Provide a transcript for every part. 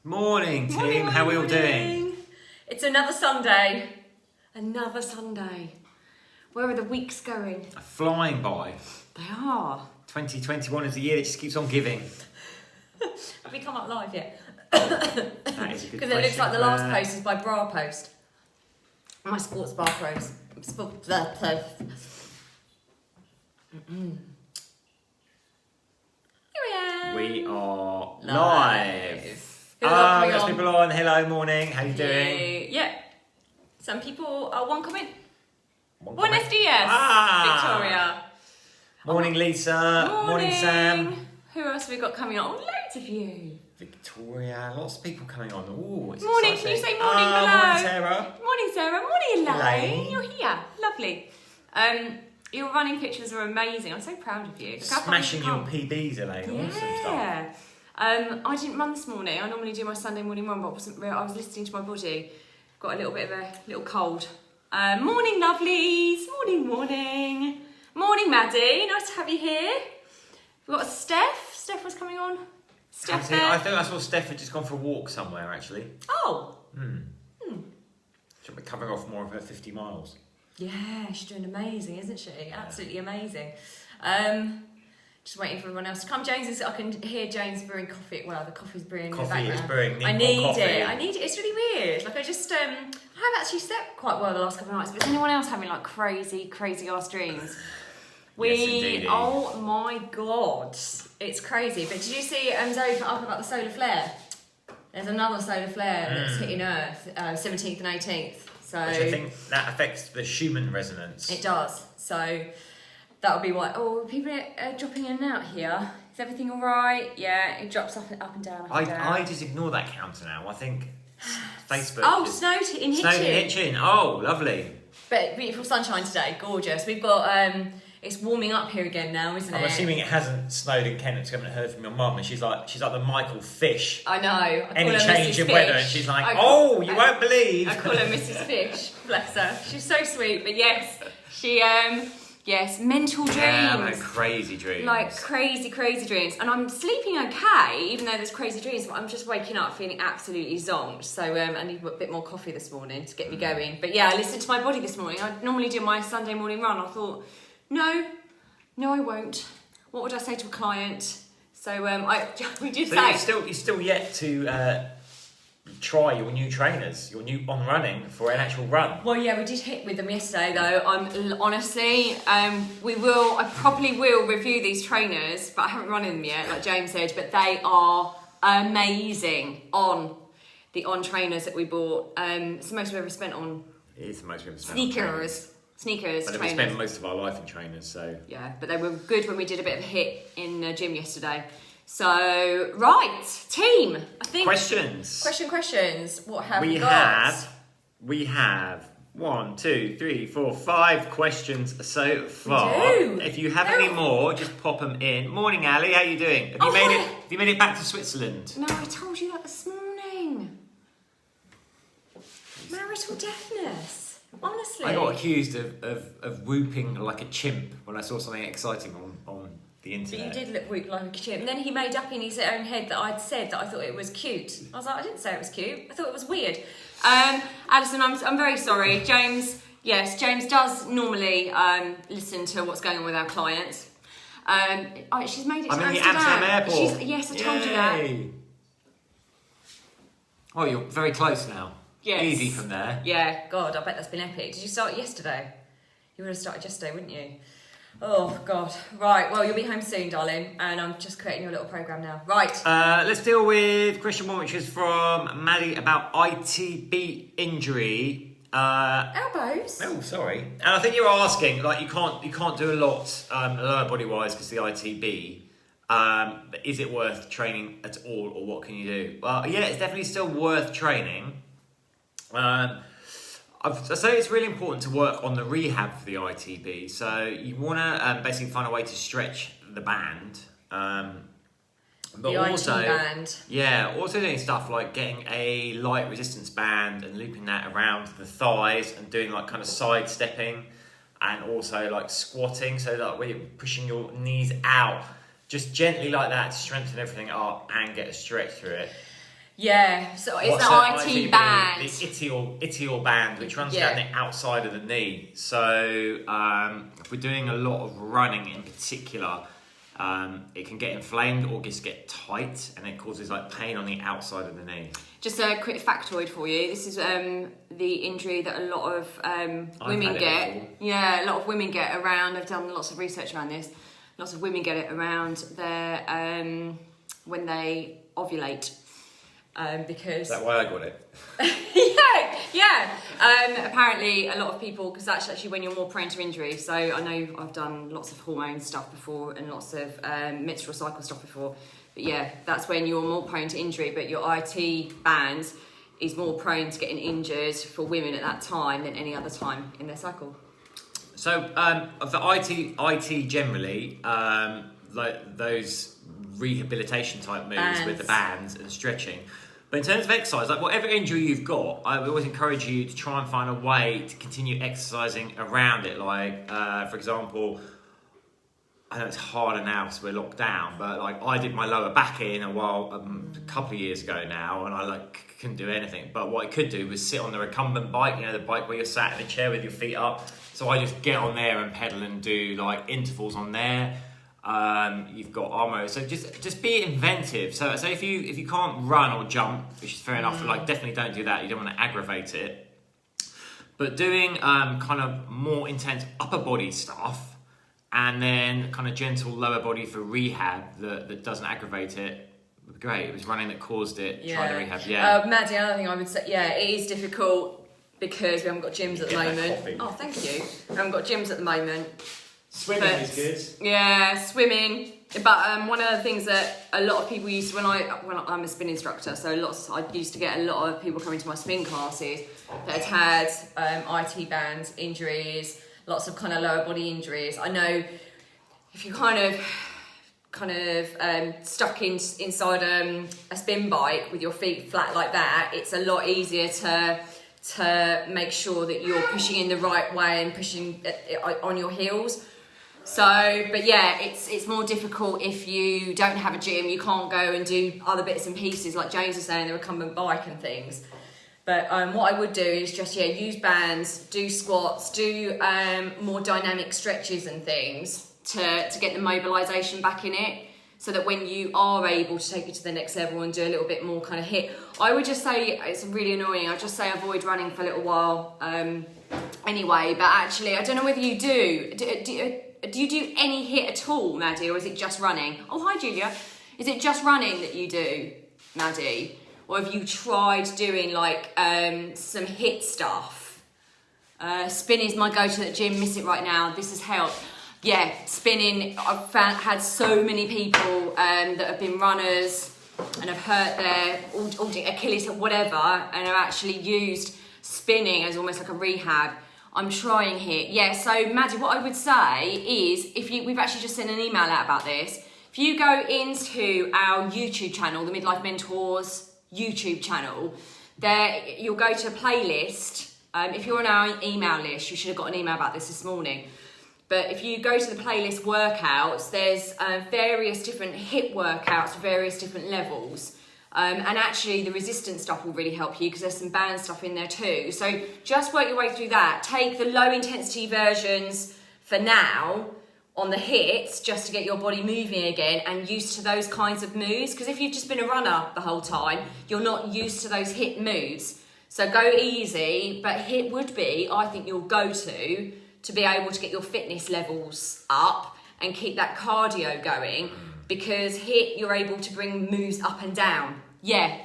Morning, team. Morning, How are we all morning. doing? It's another Sunday. Another Sunday. Where are the weeks going? Flying by. They are. 2021 is the year that just keeps on giving. Have we come up live yet? That is a good question. Because it looks like the last post is by Bra Post. My sports bar pros. Here We are Live. live. Who are we There's on? people on. Hello, morning. How you doing? Yeah. Some people. One comment. One comment. FDS. Victoria. Morning, Lisa. Morning, Sam. Who else have we got coming on? Oh, loads of you. Victoria. Lots of people coming on. Ooh, it's Morning. exciting. Can you say morning below? Morning, Sarah. Morning, Sarah. Morning, Elaine. Elaine. You're here. Lovely. Your running pictures are amazing. I'm so proud of you. Look how far Smashing you've your come. PBs, Elaine. Awesome stuff. Yeah. I didn't run this morning. I normally do my Sunday morning run, but I was listening to my body. Got a little bit of a little cold. Morning, lovelies. Morning. Morning, Maddie. Nice to have you here. We've got Steph. Steph was coming on. Steph there. I think I saw Steph had just gone for a walk somewhere, actually. Oh. She'll be covering off more of her 50 miles. Yeah, she's doing amazing, isn't she? Absolutely amazing. Just waiting for everyone else to come. I can hear James brewing coffee. Well, the coffee's brewing in the Coffee background. is brewing. I Need need more coffee. it. It's really weird. Like I have actually slept quite well the last couple of nights. But is anyone else having like crazy ass dreams? Yes, indeed. Oh my god, it's crazy. But did you see Zoe put up about the solar flare? There's another solar flare that's hitting Earth, 17th and 18th. So Which I think that affects the Schumann resonance. it does. So that'll be what. Oh, people are dropping in and out here. Is everything all right? Yeah, it drops up and down. I just ignore that counter now. I think Facebook. Oh, just- snowed in Hitchin. Snowed in Hitchin. Oh, lovely. But beautiful sunshine today, gorgeous. We've got it's warming up here again now, isn't I'm it? assuming it hasn't snowed in Kent because I haven't heard from your mum, and she's like the Michael Fish. I know. I call Any her change Mrs. of weather, Fish. and she's like, you I won't believe. I call her Mrs. Fish. Bless her. She's so sweet. But yes, she mental dreams. Yeah, like crazy dreams. Like crazy dreams. And I'm sleeping okay, even though there's crazy dreams, but I'm just waking up feeling absolutely zonked. So I need a bit more coffee this morning to get me going. But yeah, I listened to my body this morning. I normally do my Sunday morning run. I thought, no, I won't. What would I say to a client? So we did say... You're still yet to try your new trainers, your new on running for an actual run. Well, yeah, we did hit with them yesterday, though. Honestly, I probably will review these trainers, but I haven't run in them yet, like James said. But they are amazing on trainers that we bought. It's the most we've ever spent on. It is the most we've ever spent. Sneakers, But trainers. we spent most of our life in trainers, so Yeah, but they were good when we did a bit of a hit in the gym yesterday. So, right, team. I think questions. What have we got? We have 1, 2, 3, 4, 5 questions so far. We do. If you have any more, just pop them in. Morning, Ali. How you doing? Have you made it back to Switzerland? No, I told you that this morning. Marital deafness. Honestly. I got accused of whooping like a chimp when I saw something exciting on the But internet. you did look like a chimp. And then he made up in his own head that I'd said that I thought it was cute. I was like, I didn't say it was cute. I thought it was weird. Alison, I'm very sorry. James does normally listen to what's going on with our clients. She's made it to I'm in the Amsterdam. Amsterdam airport. Yes, I told you that. Yay. Oh, you're very close now. Yes. Easy from there. Yeah, God, I bet that's been epic. Did you start yesterday? You would have started yesterday, wouldn't you? Oh, God. Right, well, you'll be home soon, darling, and I'm just creating your little programme now. Right. Let's deal with question 1, which is from Maddie about ITB injury. Elbows? Oh, sorry. And I think you're asking, like, you can't do a lot lower body-wise because of the ITB. But is it worth training at all, or what can you do? Well, yeah, it's definitely still worth training. I'd say it's really important to work on the rehab for the ITB. So you want to basically find a way to stretch the band. But the also, IT band. Yeah, also doing stuff like getting a light resistance band and looping that around the thighs and doing like kind of side stepping and also like squatting so that when you're pushing your knees out, just gently like that to strengthen everything up and get a stretch through it. Yeah, so it's What's the an IT band. The itial band, which runs down the outside of the knee. So if we're doing a lot of running in particular, it can get inflamed or just get tight, and it causes like pain on the outside of the knee. Just a quick factoid for you. This is the injury that a lot of women get. Yeah, a lot of women get around. I've done lots of research around this. Lots of women get it around their when they ovulate. Because Is that why I got it? yeah. Apparently, a lot of people, because that's actually when you're more prone to injury. So I know I've done lots of hormone stuff before and lots of menstrual cycle stuff before. But yeah, that's when you're more prone to injury. But your IT band is more prone to getting injured for women at that time than any other time in their cycle. So for IT generally, like those rehabilitation type moves with the bands and stretching. But in terms of exercise, like whatever injury you've got, I would always encourage you to try and find a way to continue exercising around it. Like, for example, I know it's harder now because we're locked down, but like I did my lower back in a couple of years ago now, and I couldn't do anything. But what I could do was sit on the recumbent bike, you know, the bike where you're sat in a chair with your feet up. So I just get on there and pedal and do like intervals on there. You've got armo, so just be inventive. So if you can't run or jump, which is fair enough, like definitely don't do that. You don't want to aggravate it. But doing kind of more intense upper body stuff, and then kind of gentle lower body for rehab that doesn't aggravate it, would be great. It was running that caused it. Try the rehab. Maddie, another thing I would say, it is difficult because we haven't got gyms at the moment. Oh, thank you. We haven't got gyms at the moment. Swimming is good. Yeah, swimming. But one of the things that a lot of people used when I'm a spin instructor, so I used to get a lot of people coming to my spin classes that had IT bands injuries, lots of kind of lower body injuries. I know if you kind of stuck inside a spin bike with your feet flat like that, it's a lot easier to make sure that you're pushing in the right way and pushing on your heels. So, but yeah, it's more difficult if you don't have a gym. You can't go and do other bits and pieces like James was saying, the recumbent bike and things. But what I would do is just use bands, do squats, do more dynamic stretches and things to get the mobilisation back in it, so that when you are able to take it to the next level and do a little bit more kind of hit. I would just say, it's really annoying, I'd just say avoid running for a little while anyway, but actually, I don't know whether you do you do any hit at all, Maddie, or is it just running? Oh, hi, Julia. Is it just running that you do, Maddie? Or have you tried doing like some hit stuff? Spin is my go-to at the gym, miss it right now, this has helped. Yeah, spinning, I've had so many people that have been runners and have hurt their Achilles or whatever, and have actually used spinning as almost like a rehab. I'm trying here. Yeah, so Maddie, what I would say is, we've actually just sent an email out about this. If you go into our YouTube channel, the Midlife Mentors YouTube channel, there you'll go to a playlist. If you're on our email list, you should have got an email about this morning. But if you go to the playlist workouts, there's various different hip workouts, various different levels. And actually the resistance stuff will really help you because there's some band stuff in there too. So just work your way through that. Take the low intensity versions for now on the hits just to get your body moving again and used to those kinds of moves. Because if you've just been a runner the whole time, you're not used to those hit moves. So go easy, but hit would be, I think, your go-to to be able to get your fitness levels up and keep that cardio going, because hit, you're able to bring moves up and down. Yeah,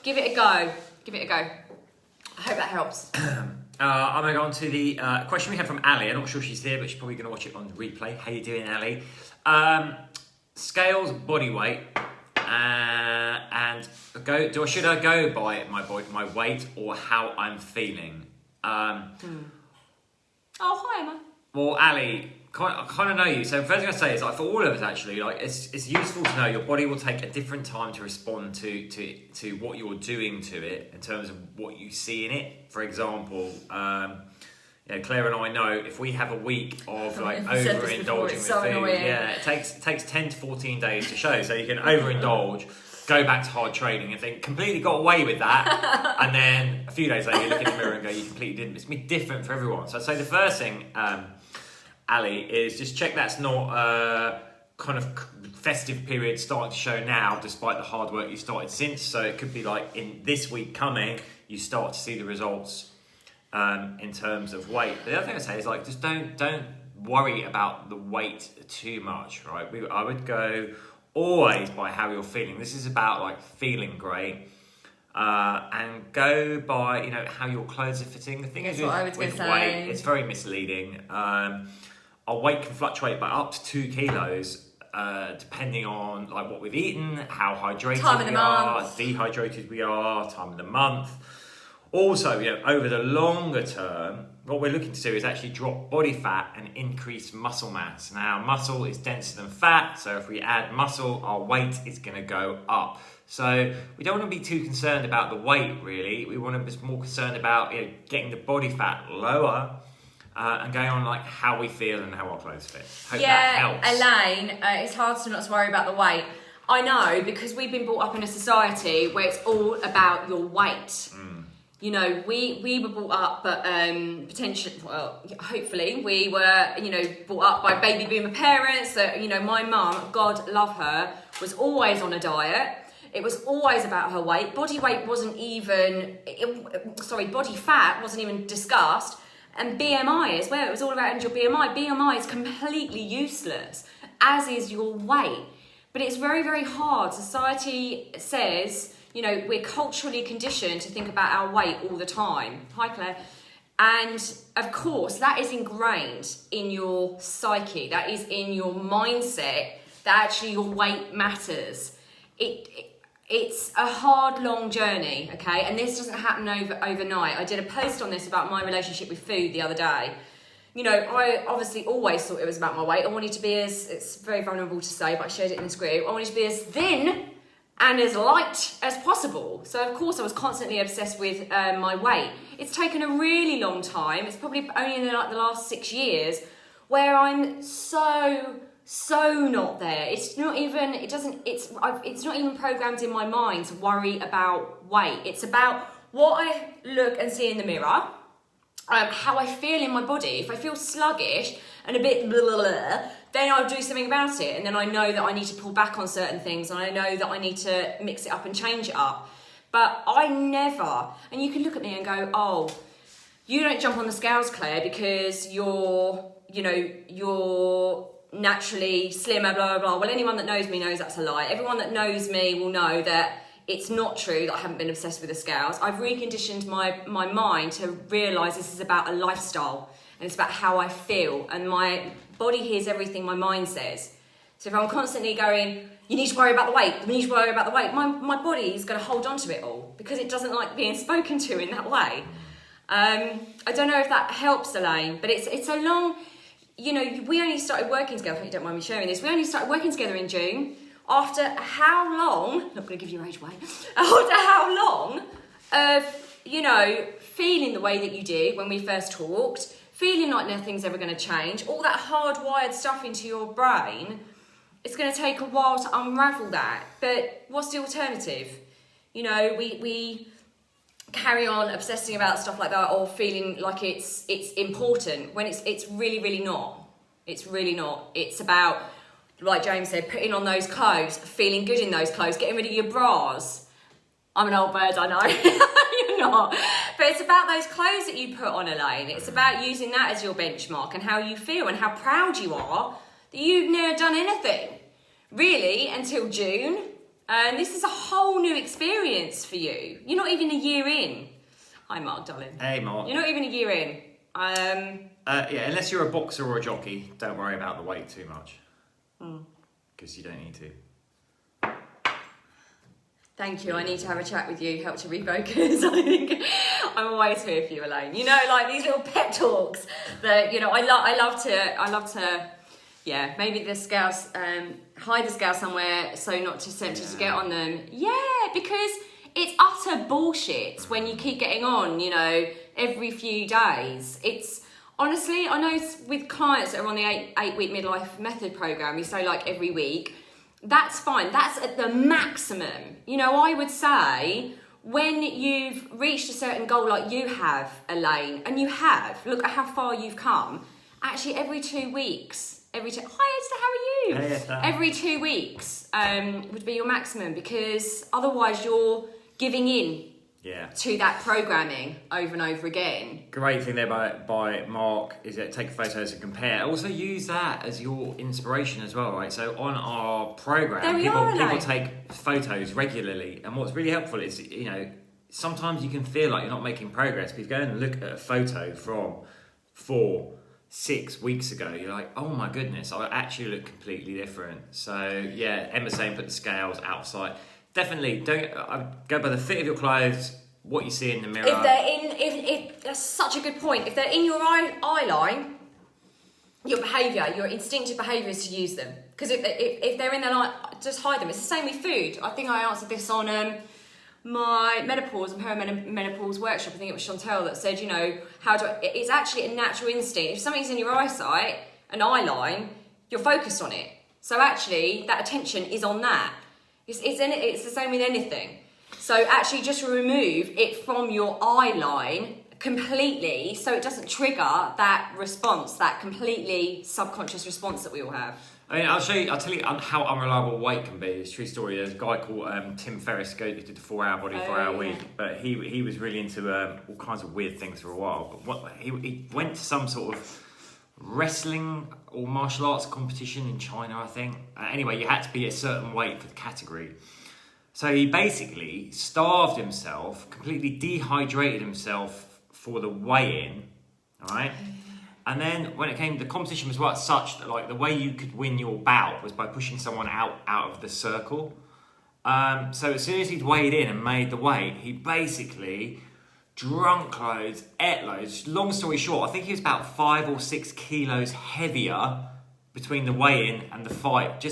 give it a go. Give it a go. I hope that helps. I'm going to go on to the question we had from Ali. I'm not sure she's here, but she's probably going to watch it on replay. How you doing, Ali? Scales, body weight, and should I go by my weight or how I'm feeling? Oh, hi, Emma. Well, Ali, I kind of know you. So first thing I say is, like, for all of us, actually, like it's useful to know your body will take a different time to respond to what you're doing to it in terms of what you see in it. For example, Claire and I know if we have a week of like overindulging with food, it takes 10 to 14 days to show. So you can overindulge. go back to hard training and think completely got away with that, and then a few days later you look in the mirror and go, you completely didn't. It's been different for everyone. So I'd say the first thing, Ali, is just check that's not kind of festive period starting to show now, despite the hard work you started since. So it could be like in this week coming, you start to see the results in terms of weight. But the other thing I say is like, just don't worry about the weight too much, right? I would go always by how you're feeling. This is about like feeling great, and go by how your clothes are fitting. The thing is with weight, it's very misleading. Our weight can fluctuate by up to 2 kilos. Depending on like what we've eaten, how hydrated we are, dehydrated we are, time of the month. Also, over the longer term, what we're looking to do is actually drop body fat and increase muscle mass. Now, muscle is denser than fat, so if we add muscle, our weight is going to go up. So we don't want to be too concerned about the weight, really. We want to be more concerned about getting the body fat lower. And going on like how we feel and how our clothes fit. Hope that helps. Elaine, it's hard to not to worry about the weight. I know, because we've been brought up in a society where it's all about your weight. We were brought up, but hopefully we were, brought up by baby boomer parents that, my mum, God love her, was always on a diet. It was always about her weight. Body fat wasn't even discussed. And BMI as well. It was all about your BMI. BMI is completely useless, as is your weight. But it's very, very hard. Society says, we're culturally conditioned to think about our weight all the time. Hi, Claire. And of course, that is ingrained in your psyche. That is in your mindset that actually your weight matters. It's a hard, long journey, okay? And this doesn't happen overnight. I did a post on this about my relationship with food the other day. I obviously always thought it was about my weight. I wanted to be it's very vulnerable to say, but I shared it in this group. I wanted to be as thin and as light as possible. So, of course, I was constantly obsessed with my weight. It's taken a really long time. It's probably only in the last 6 years where I'm so not there. It's not even programmed in my mind to worry about weight. It's about what I look and see in the mirror, how I feel in my body. If I feel sluggish and a bit blah, blah, blah, then I'll do something about it, and then I know that I need to pull back on certain things, and I know that I need to mix it up and change it up. But I never, and you can look at me and go, oh, you don't jump on the scales, Claire, because you're naturally slimmer, blah, blah, blah. Well, anyone that knows me knows that's a lie. Everyone that knows me will know that it's not true that I haven't been obsessed with the scales. I've reconditioned my mind to realise this is about a lifestyle, and it's about how I feel, and my body hears everything my mind says. So if I'm constantly going, you need to worry about the weight, my body is going to hold on to it all because it doesn't like being spoken to in that way. I don't know if that helps, Elaine, but it's a long... we only started working together, I hope you don't mind me sharing this, we only started working together in June. After how long, not going to give you your age away, after how long of, feeling the way that you did when we first talked, feeling like nothing's ever going to change, all that hardwired stuff into your brain, it's going to take a while to unravel that. But what's the alternative? We carry on obsessing about stuff like that or feeling like it's important when it's really, really not. It's really not. It's about, like James said, putting on those clothes, feeling good in those clothes, getting rid of your bras. I'm an old bird, I know. You're not. But it's about those clothes that you put on, Elaine. It's about using that as your benchmark and how you feel and how proud you are that you've never done anything, really, until June. And this is a whole new experience for you. You're not even a year in. Hi, Mark, darling. Hey, Mark. You're not even a year in. Unless you're a boxer or a jockey, don't worry about the weight too much. Because you don't need to. Thank you. I need to have a chat with you, help to refocus. I think I'm always here for you, Elaine. Like these little pep talks that, I love to, yeah, maybe the scales, hide the scales somewhere so not to tempted to get on them. Yeah, because it's utter bullshit when you keep getting on, every few days. It's, honestly, I know with clients that are on the 8-week midlife method program, we say like every week, that's fine. That's at the maximum. You know, I would say when you've reached a certain goal like you have, Elaine, and you have, look at how far you've come. Actually, every 2 weeks, hi Esther, how are you? Hey, Esther. Every 2 weeks would be your maximum, because otherwise you're giving in to that programming over and over again. Great thing there by Mark is that take photos and compare. Also use that as your inspiration as well, right? So on our program, people take photos regularly, and what's really helpful is, you know, sometimes you can feel like you're not making progress, but if you go and look at a photo from 4-6 weeks ago, you're like, oh my goodness, I actually look completely different. So yeah, Emma's saying put the scales outside. Definitely don't go by the fit of your clothes, what you see in the mirror. If that's such a good point. If they're in your eye line, your behaviour, your instinctive behaviour is to use them. Because if they're in their line, just hide them. It's the same with food. I think I answered this on my menopause and perimenopause workshop. I think it was Chantel that said, you know, it's actually a natural instinct. If something's in your eyesight, an eye line, you're focused on it. So actually, that attention is on that. It's the same with anything. So actually just remove it from your eye line completely, so it doesn't trigger that response, that completely subconscious response that we all have. I mean, I'll tell you how unreliable weight can be. It's a true story. There's a guy called Tim Ferriss who did the 4-hour body, 4-hour week, but he was really into all kinds of weird things for a while. But he went to some sort of wrestling or martial arts competition in China, I think. Anyway, you had to be a certain weight for the category. So he basically starved himself, completely dehydrated himself for the weigh-in, all right? And then when it came, the competition was such that like the way you could win your bout was by pushing someone out of the circle. So as soon as he'd weighed in and made the weight, he basically drunk loads, ate loads. Long story short, I think he was about 5 or 6 kilos heavier between the weigh-in and the fight,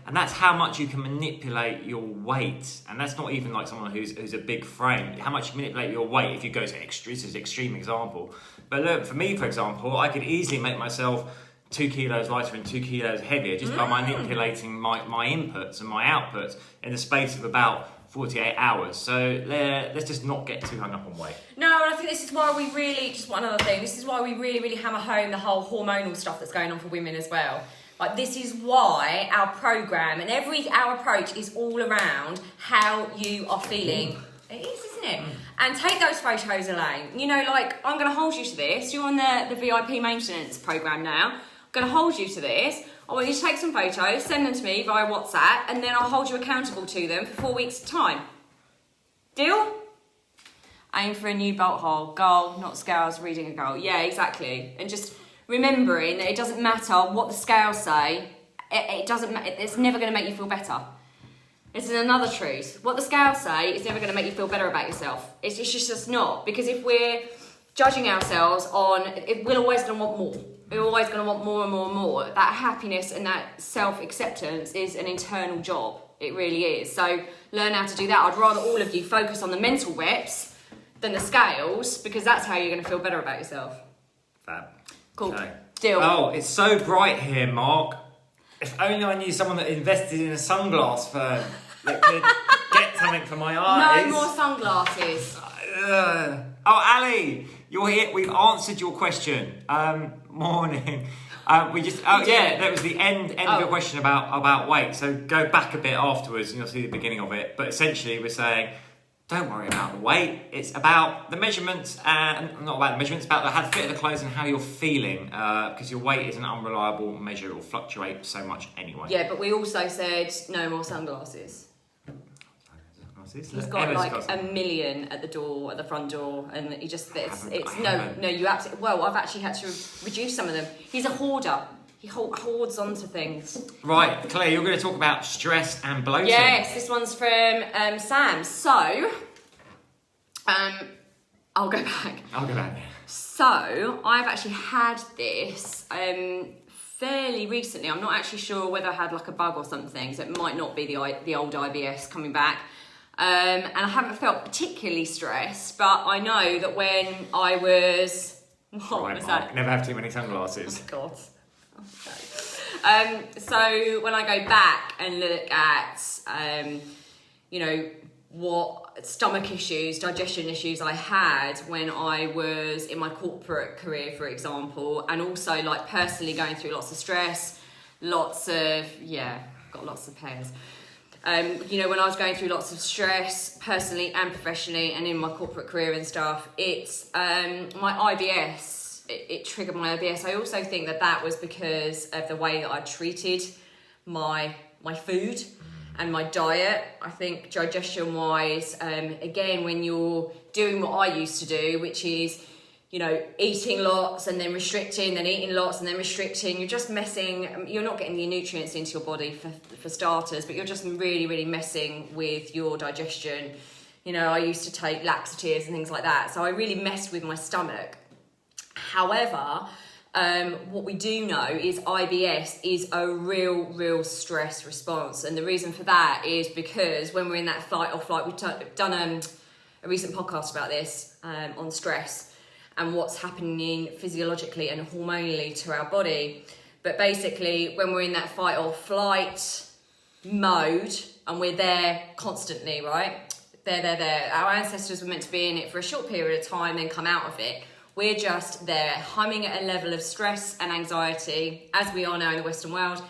and that's how much you can manipulate your weight. And that's not even like someone who's a big frame. How much you manipulate your weight if you go to this is an extreme example. But look, for me, for example, I could easily make myself 2 kilos lighter and 2 kilos heavier just by manipulating my inputs and my outputs in the space of about 48 hours. So let's just not get too hung up on weight. No, and I think this is why we really, just one other thing, this is why we really, really hammer home the whole hormonal stuff that's going on for women as well. Like, this is why our programme and our approach is all around how you are feeling. It is, isn't it? And take those photos, Elaine. You know, like, I'm going to hold you to this. You're on the VIP maintenance programme now. I'm going to hold you to this. I want you to take some photos, send them to me via WhatsApp, and then I'll hold you accountable to them for 4 weeks' time. Deal? Aim for a new bolt hole. Goal, not scales, reading a goal. Yeah, exactly. And just remembering that it doesn't matter what the scales say. It doesn't. It's never going to make you feel better. This is another truth. What the scales say is never going to make you feel better about yourself. It's just not. Because if we're judging ourselves on, we're always going to want more. We're always going to want more and more and more. That happiness and that self-acceptance is an internal job. It really is. So learn how to do that. I'd rather all of you focus on the mental reps than the scales, because that's how you're going to feel better about yourself. Fab. Cool. Okay. Deal. Oh, it's so bright here, Mark. If only I knew someone that invested in a sunglass firm that could get something for my eyes. No more sunglasses. Ali, you're here. We've answered your question. Morning. That was the end of your question about weight. So go back a bit afterwards and you'll see the beginning of it. But essentially we're saying, don't worry about the weight. It's about the measurements, and not about the measurements, about the fit of the clothes and how you're feeling. Because your weight is an unreliable measure. It will fluctuate so much anyway. Yeah, but we also said no more sunglasses. He's got like $1 million at the front door, and he just you absolutely. Well, I've actually had to reduce some of them. He's a hoarder. He hoards onto things. Right, Claire, you're going to talk about stress and bloating. Yes, this one's from Sam. So, I'll go back. So, I've actually had this fairly recently. I'm not actually sure whether I had like a bug or something, so it might not be the old IBS coming back. And I haven't felt particularly stressed, but I know that when I was... What was that? Never have too many sunglasses. Oh, God. So when I go back and look at, what stomach issues, digestion issues I had when I was in my corporate career, for example, and also like personally going through lots of stress, got lots of pairs. When I was going through lots of stress, personally and professionally, and in my corporate career and stuff, it's my IBS. It triggered my IBS. I also think that was because of the way that I treated my food and my diet. I think digestion-wise, again, when you're doing what I used to do, which is, eating lots and then restricting, then eating lots and then restricting, you're not getting the nutrients into your body for starters, but you're just really, really messing with your digestion. I used to take laxatives and things like that, so I really messed with my stomach. However, what we do know is IBS is a real stress response, and the reason for that is because when we're in that fight or flight, we've done a recent podcast about this on stress and what's happening physiologically and hormonally to our body. But basically, when we're in that fight or flight mode and we're there constantly, right? There. Our ancestors were meant to be in it for a short period of time, then come out of it. We're just there, humming at a level of stress and anxiety, as we are now in the Western world,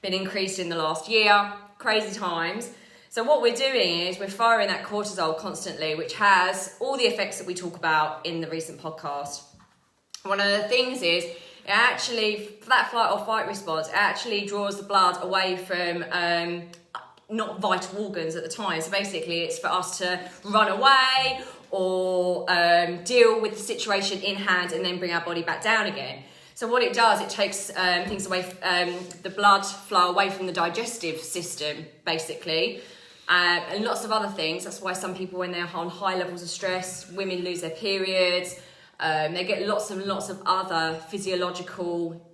been increased in the last year, crazy times. So what we're doing is we're firing that cortisol constantly, which has all the effects that we talk about in the recent podcast. One of the things is, it actually, for that flight or fight response, it actually draws the blood away from not vital organs at the time. So basically it's for us to run away or deal with the situation in hand and then bring our body back down again. So what it does, it takes things away, the blood flow away from the digestive system, basically, and lots of other things. That's why some people, when they're on high levels of stress, women lose their periods, they get lots and lots of other physiological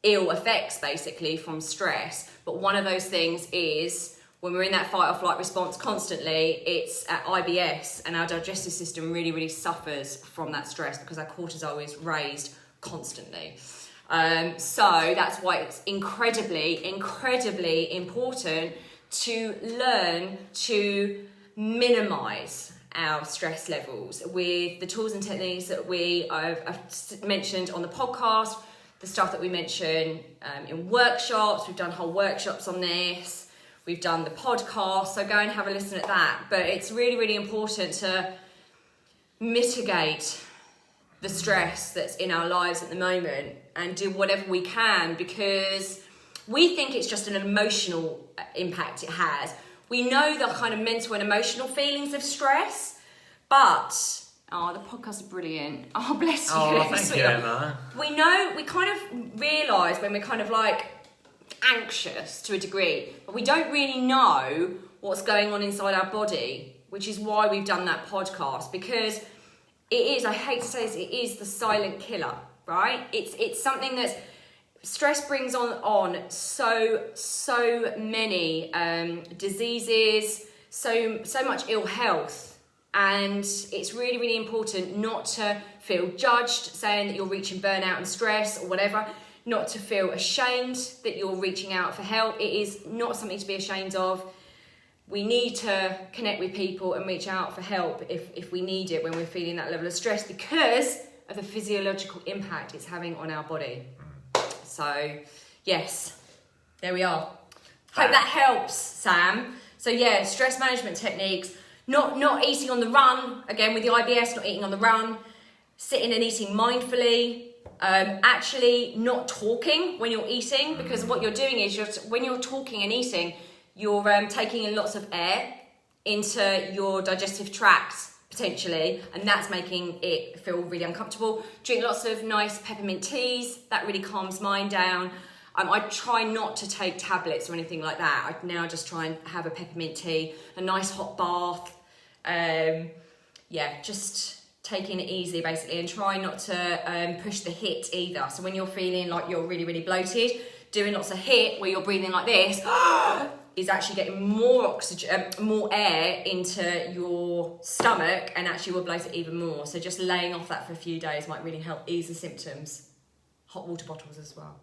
ill effects, basically, from stress. But one of those things is, when we're in that fight or flight response constantly, it's at IBS, and our digestive system really, really suffers from that stress because our cortisol is raised constantly. So that's why it's incredibly, incredibly important to learn to minimize our stress levels with the tools and techniques that I've mentioned on the podcast, the stuff that we mention in workshops. We've done whole workshops on this. We've done the podcast, so go and have a listen at that. But it's really, really important to mitigate the stress that's in our lives at the moment and do whatever we can, because we think it's just an emotional impact it has. We know the kind of mental and emotional feelings of stress, but the podcasts are brilliant. Oh, bless you. Oh, thank you, Emma. We kind of realise when we're kind of like anxious to a degree, but we don't really know what's going on inside our body, which is why we've done that podcast, because it is, I hate to say this, it is the silent killer, right? It's something that's, stress brings on so many diseases, so much ill health, and it's really, really important not to feel judged saying that you're reaching burnout and stress or whatever, not to feel ashamed that you're reaching out for help. It is not something to be ashamed of. We need to connect with people and reach out for help if we need it when we're feeling that level of stress, because of the physiological impact it's having on our body. So, yes, there we are. Hope that helps, Sam. So yeah, stress management techniques, not eating on the run, again with the IBS, not eating on the run, sitting and eating mindfully, actually not talking when you're eating, because what you're doing is when you're talking and eating, you're taking in lots of air into your digestive tract, potentially, and that's making it feel really uncomfortable. Drink lots of nice peppermint teas, that really calms mine down. I try not to take tablets or anything like that. I now just try and have a peppermint tea, a nice hot bath, just taking it easy basically, and try not to push the HIIT either. So when you're feeling like you're really, really bloated, doing lots of HIIT where you're breathing like this is actually getting more oxygen, more air into your stomach, and actually will bloat it even more. So just laying off that for a few days might really help ease the symptoms. Hot water bottles as well.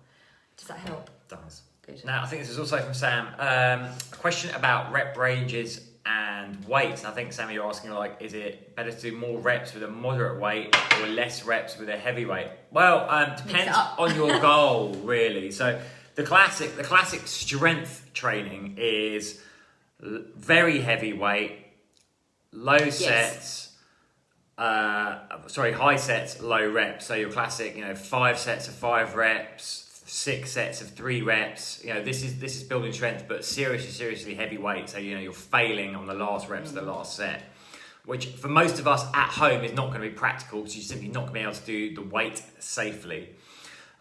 Does that help? Does. Good. Now, I think this is also from Sam. A question about rep ranges and weights. And I think, Sam, you're asking, like, is it better to do more reps with a moderate weight or less reps with a heavy weight? Well, depends on your goal, really. So the classic strength training is very heavy weight, low sets, high sets, low reps. So your classic, 5 sets of 5 reps, 6 sets of 3 reps. This is building strength, but seriously heavy weight. So you're failing on the last reps of the last set, which for most of us at home is not going to be practical because you're simply not going to be able to do the weight safely.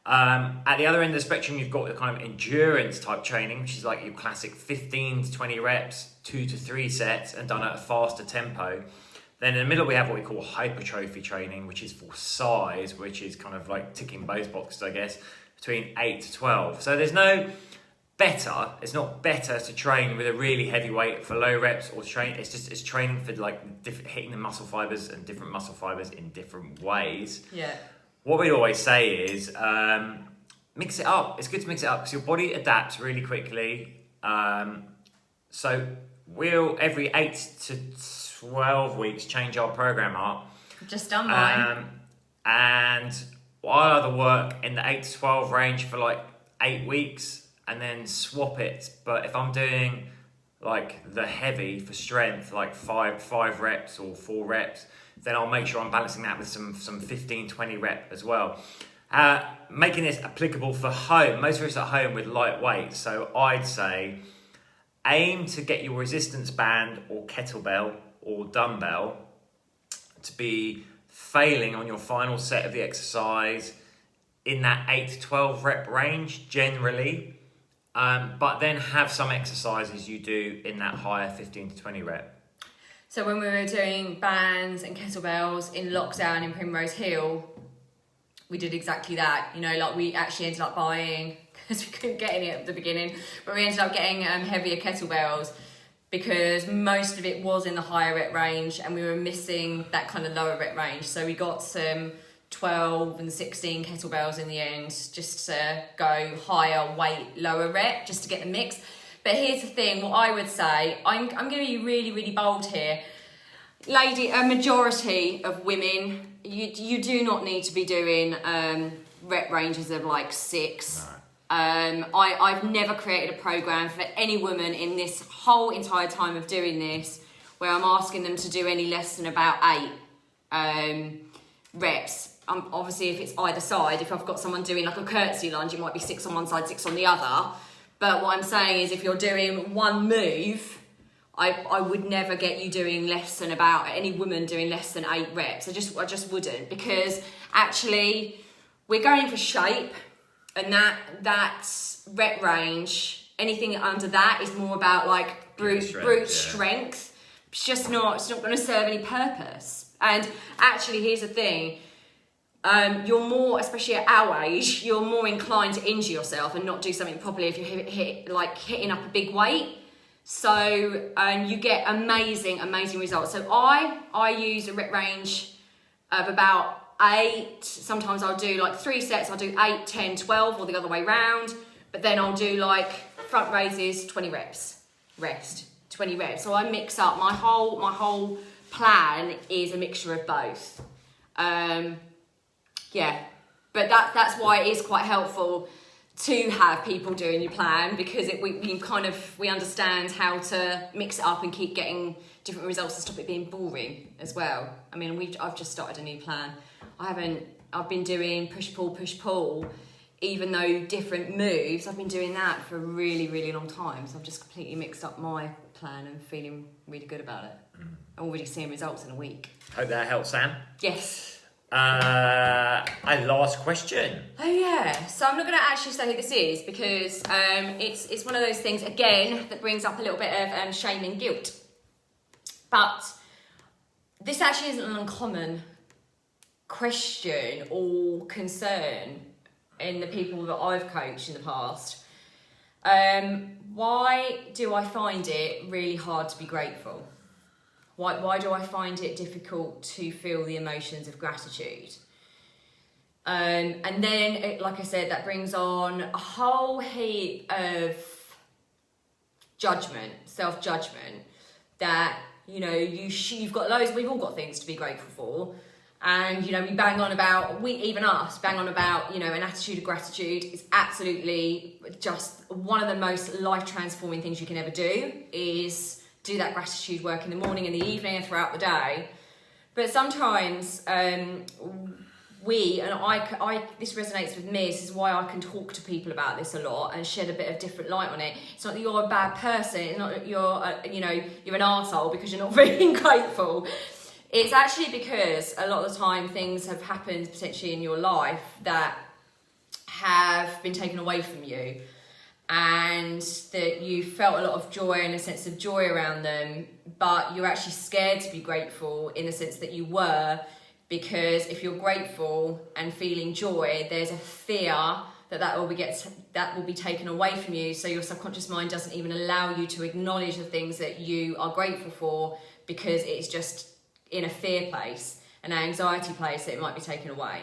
At the other end of the spectrum, you've got the kind of endurance type training, which is like your classic 15 to 20 reps, 2 to 3 sets, and done at a faster tempo. Then in the middle, we have what we call hypertrophy training, which is for size, which is kind of like ticking both boxes, I guess, between 8 to 12. So there's no better. It's not better to train with a really heavy weight for low reps or train. It's training for like hitting the muscle fibers and different muscle fibers in different ways. Yeah. What we always say is mix it up. It's good to mix it up because your body adapts really quickly. So we'll every 8 to 12 weeks change our program up. Just done mine. And I'll either work in the 8 to 12 range for like 8 weeks and then swap it. But if I'm doing like the heavy for strength, like 5 reps or 4 reps, then I'll make sure I'm balancing that with some 15, 20 rep as well. Making this applicable for home, most of us at home with light weights. So I'd say aim to get your resistance band or kettlebell or dumbbell to be failing on your final set of the exercise in that 8 to 12 rep range generally, but then have some exercises you do in that higher 15 to 20 rep. So when we were doing bands and kettlebells in lockdown in Primrose Hill, we did exactly that. Like we actually ended up buying, because we couldn't get any at the beginning, but we ended up getting heavier kettlebells because most of it was in the higher rep range and we were missing that kind of lower rep range. So we got some 12 and 16 kettlebells in the end, just to go higher weight, lower rep, just to get the mix. But here's the thing, what I would say, I'm going to be really, really bold here. A majority of women, you do not need to be doing rep ranges of like 6. No. I've never created a program for any woman in this whole entire time of doing this where I'm asking them to do any less than about 8 reps. Obviously, if it's either side, if I've got someone doing like a curtsy lunge, it might be 6 on one side, 6 on the other. But what I'm saying is if you're doing one move, I would never get you doing less than any woman doing less than 8 reps. I just wouldn't, because actually we're going for shape, and that rep range, anything under that is more about like brute strength. It's not going to serve any purpose. And actually, here's the thing. You're more, especially at our age, you're more inclined to injure yourself and not do something properly if you're hitting up a big weight. So you get amazing results. So I use a rep range of about 8. Sometimes I'll do like 3 sets. I'll do 8, 10, 12, or the other way round. But then I'll do like front raises, 20 reps, rest, 20 reps. So I mix up. My whole plan is a mixture of both. Yeah, but that's why it is quite helpful to have people doing your plan, because we understand how to mix it up and keep getting different results and stop it being boring as well. I mean, I've just started a new plan. I've been doing push pull, even though different moves. I've been doing that for a really, really long time. So I've just completely mixed up my plan and feeling really good about it. I'm already seeing results in a week. Hope that helps, Sam. Yes. A last question. Oh yeah, so I'm not going to actually say who this is, because it's one of those things again that brings up a little bit of shame and guilt. But this actually isn't an uncommon question or concern in the people that I've coached in the past. Why do I find it really hard to be grateful? Why do I find it difficult to feel the emotions of gratitude? And then, like I said, that brings on a whole heap of judgment, self-judgment, that, you know, you've got loads, we've all got things to be grateful for. And, you know, we bang on about, even us, bang on about, you know, an attitude of gratitude is absolutely just one of the most life-transforming things you can ever do, is do that gratitude work in the morning, in the evening, and throughout the day. But sometimes this resonates with me. This is why I can talk to people about this a lot and shed a bit of different light on it. It's not that you're a bad person. It's not that you're an arsehole because you're not feeling grateful. It's actually because a lot of the time things have happened potentially in your life that have been taken away from you, and that you felt a lot of joy and a sense of joy around them, but you're actually scared to be grateful in the sense that you were, because if you're grateful and feeling joy, there's a fear that will be taken away from you, so your subconscious mind doesn't even allow you to acknowledge the things that you are grateful for, because it's just in a fear place, an anxiety place, that it might be taken away.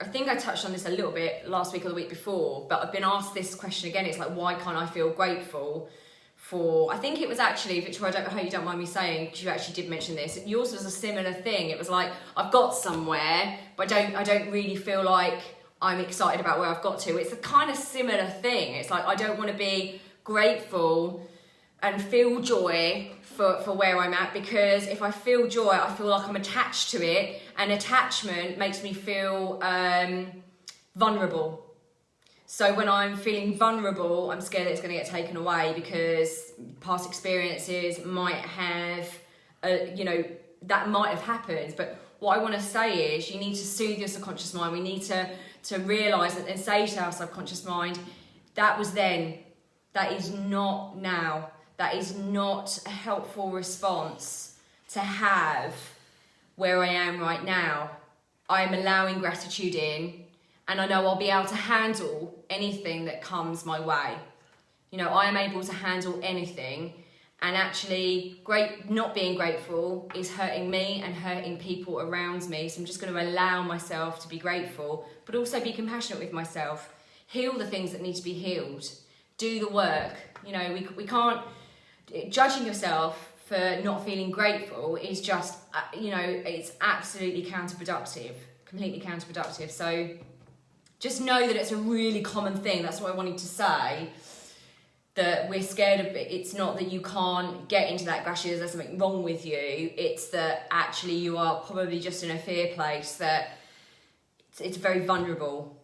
I think I touched on this a little bit last week or the week before, but I've been asked this question again. It's like, why can't I feel grateful for, I think it was actually, Victoria, I hope you don't mind me saying, because you actually did mention this, yours was a similar thing. It was like, I've got somewhere, but I don't really feel like I'm excited about where I've got to. It's a kind of similar thing. It's like, I don't want to be grateful and feel joy for where I'm at, because if I feel joy, I feel like I'm attached to it, and attachment makes me feel vulnerable. So when I'm feeling vulnerable, I'm scared that it's going to get taken away, because past experiences might have, that might have happened. But what I want to say is, you need to soothe your subconscious mind. We need to realise and say to our subconscious mind, that was then, that is not now. That is not a helpful response to have where I am right now. I am allowing gratitude in, and I know I'll be able to handle anything that comes my way. You know, I am able to handle anything, and actually not being grateful is hurting me and hurting people around me. So I'm just going to allow myself to be grateful, but also be compassionate with myself. Heal the things that need to be healed. Do the work. You know, we can't... Judging yourself for not feeling grateful is just, it's absolutely counterproductive, completely counterproductive. So just know that it's a really common thing. That's what I wanted to say, that we're scared of it. It's not that you can't get into that gratitude, there's something wrong with you. It's that actually you are probably just in a fear place, that it's very vulnerable.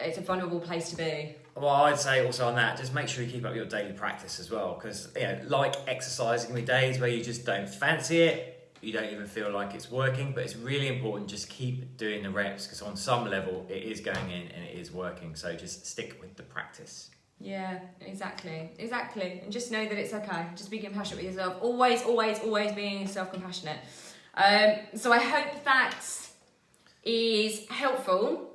It's a vulnerable place to be. Well, I'd say also on that, just make sure you keep up your daily practice as well, because like exercising, with days where you just don't fancy it, you don't even feel like it's working, but it's really important just keep doing the reps, because on some level it is going in and it is working. So just stick with the practice. Yeah, exactly, and just know that it's okay. Just be compassionate with yourself. Always being self-compassionate. So I hope that is helpful.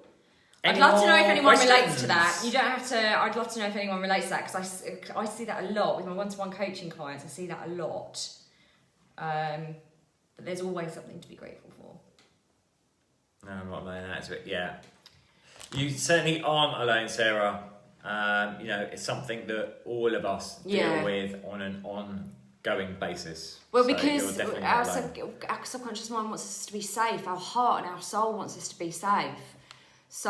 I'd love to know if anyone relates to that. You don't have to. I'd love to know if anyone relates to that, because I see that a lot with my one-to-one coaching clients. I see that a lot. But there's always something to be grateful for. No, I'm not saying that. But yeah, you certainly aren't alone, Sarah. It's something that all of us deal with on an ongoing basis. Well, so because our subconscious mind wants us to be safe. Our heart and our soul wants us to be safe. So,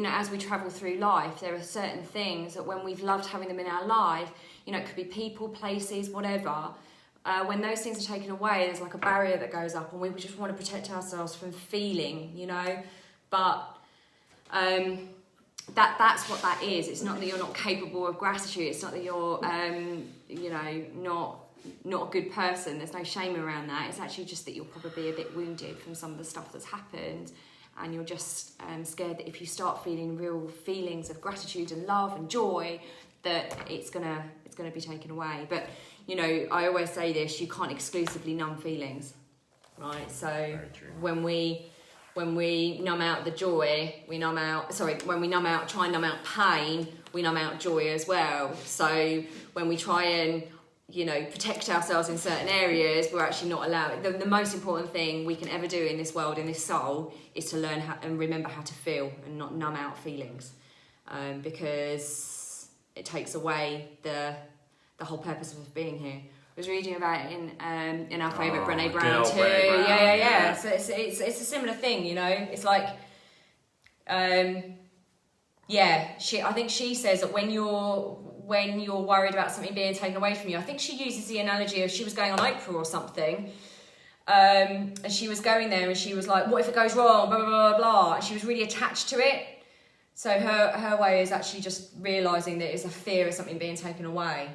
as we travel through life, there are certain things that when we've loved having them in our life, it could be people, places, whatever. When those things are taken away, there's like a barrier that goes up, and we just want to protect ourselves from feeling, But that's what that is. It's not that you're not capable of gratitude. It's not that you're, not a good person. There's no shame around that. It's actually just that you're probably a bit wounded from some of the stuff that's happened. And you're just scared that if you start feeling real feelings of gratitude and love and joy, that it's gonna be taken away. But I always say this: you can't exclusively numb feelings, right? So when we numb out the joy, when we numb out, try and numb out pain, we numb out joy as well. So when we try and protect ourselves in certain areas, we're actually not allowed. The most important thing we can ever do in this world, in this soul, is to learn how and remember how to feel and not numb out feelings, because it takes away the whole purpose of us being here. I was reading about it in our favourite Brené Brown too. Yeah. So it's a similar thing, It's like, I think she says that when you're worried about something being taken away from you, I think she uses the analogy of she was going on Oprah or something, and she was going there and she was like, what if it goes wrong, blah, blah, blah, blah, and she was really attached to it. So her way is actually just realising that it's a fear of something being taken away.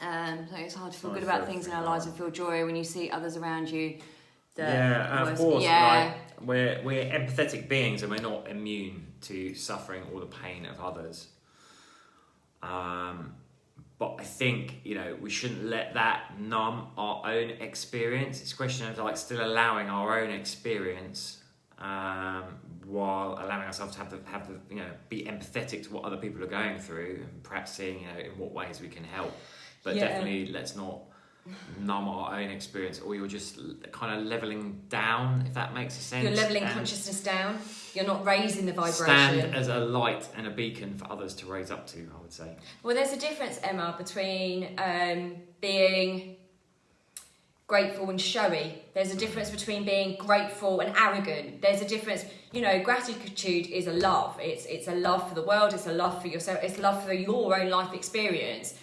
So it's hard to feel good about things in our lives and feel joy when you see others around you. And of course, like, we're empathetic beings and we're not immune to suffering or the pain of others. But I think, we shouldn't let that numb our own experience. It's a question of like still allowing our own experience, while allowing ourselves to have the be empathetic to what other people are going through and perhaps seeing, in what ways we can help. But definitely let's not numb our own experience, or you're just kind of leveling down, if that makes sense. You're leveling consciousness down. You're not raising the vibration. Stand as a light and a beacon for others to raise up to, I would say. Well, there's a difference, Emma, between being grateful and showy. There's a difference between being grateful and arrogant. There's a difference. Gratitude is a love. It's a love for the world. It's a love for yourself. It's love for your own life experience.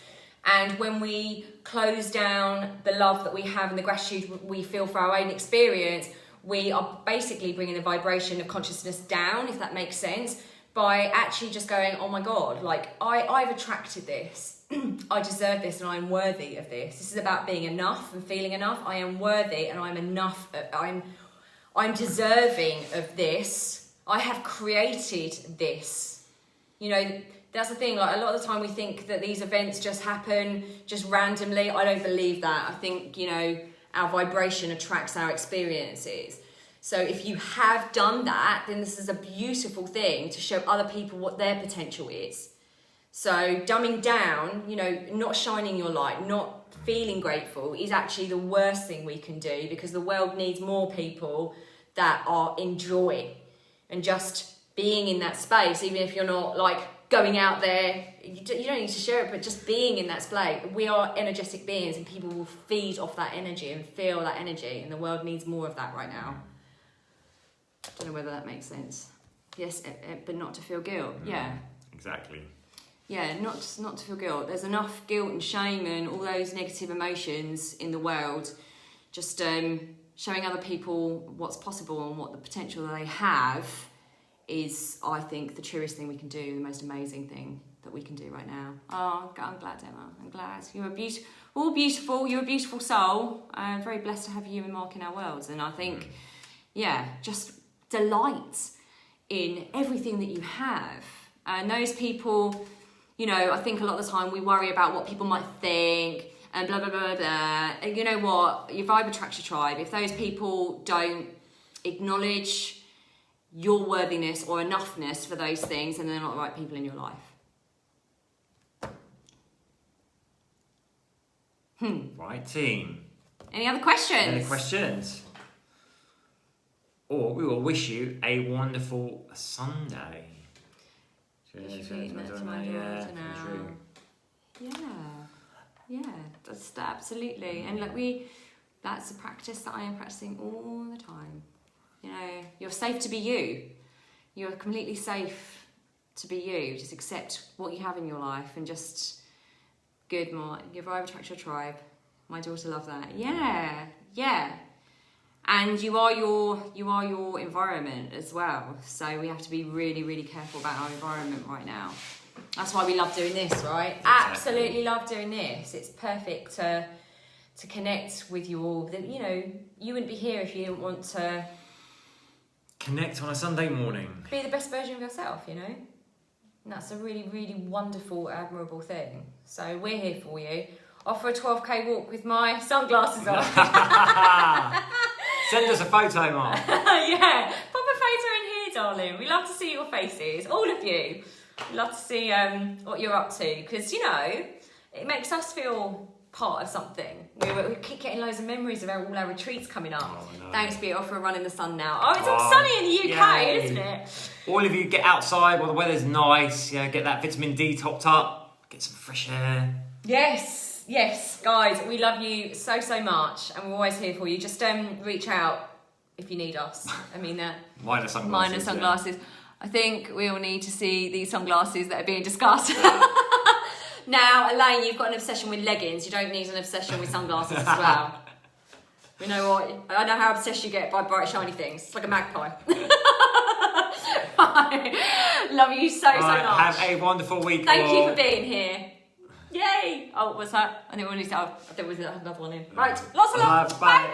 And when we close down the love that we have and the gratitude we feel for our own experience, we are basically bringing the vibration of consciousness down, if that makes sense, by actually just going, oh my God, like I've attracted this. I deserve this and I'm worthy of this. This is about being enough and feeling enough. I am worthy and I'm enough. I'm deserving of this. I have created this. That's the thing, like a lot of the time we think that these events just happen just randomly. I don't believe that. I think, our vibration attracts our experiences. So if you have done that, then this is a beautiful thing to show other people what their potential is. So dumbing down, not shining your light, not feeling grateful is actually the worst thing we can do, because the world needs more people that are in joy and just being in that space, even if you're not like going out there, you don't need to share it, but just being in that space. We are energetic beings and people will feed off that energy and feel that energy, and the world needs more of that right now. I don't know whether that makes sense. Yes, but not to feel guilt. Yeah. Exactly. Yeah, not to feel guilt. There's enough guilt and shame and all those negative emotions in the world. Just showing other people what's possible and what the potential that they have is, I think, the truest thing we can do, the most amazing thing that we can do right now. Oh, I'm glad, Emma. I'm glad. You're all beautiful. You're a beautiful soul. I'm very blessed to have you and Mark in our worlds. And I think, just delight in everything that you have. And those people, I think a lot of the time we worry about what people might think and blah, blah, blah, blah. And you know what? Your vibe attracts your tribe. If those people don't acknowledge your worthiness or enoughness for those things, and they're not the right people in your life. Right, team. Any other questions? Or we will wish you a wonderful Sunday. Yeah, that's absolutely. And that's a practice that I am practicing all the time. You're safe to be you. You're completely safe to be you. Just accept what you have in your life and just your vibe attracts your tribe. My daughter loved that. Yeah. And you are your environment as well. So we have to be really, really careful about our environment right now. That's why we love doing this, right? Exactly. Absolutely love doing this. It's perfect to connect with you all. You wouldn't be here if you didn't want to connect on a Sunday morning. Be the best version of yourself, And that's a really, really wonderful, admirable thing. So we're here for you. Off for a 12k walk with my sunglasses on. Send us a photo, Mark. Yeah, pop a photo in here, darling. We love to see your faces, all of you. We love to see what you're up to, because it makes us feel part of something. We keep getting loads of memories of all our retreats coming up. Oh, I know. Thanks, be off for a run in the sun now. Oh, it's all sunny in the UK, yay. isn't it? All of you get outside while the weather's nice. Get that vitamin D topped up. Get some fresh air. Yes, guys, we love you so much, and we're always here for you. Just reach out if you need us. I mean that. Minus sunglasses. Minus sunglasses. Yeah. I think we all need to see these sunglasses that are being discussed. Now, Elaine, you've got an obsession with leggings. You don't need an obsession with sunglasses as well. You know what? I know how obsessed you get by bright, shiny things. It's like a magpie. Love you so much. Have a wonderful week. Thank you for being here. Yay! Oh, what's that? I think we need to. There was another one in. Right, lots of love. Bye.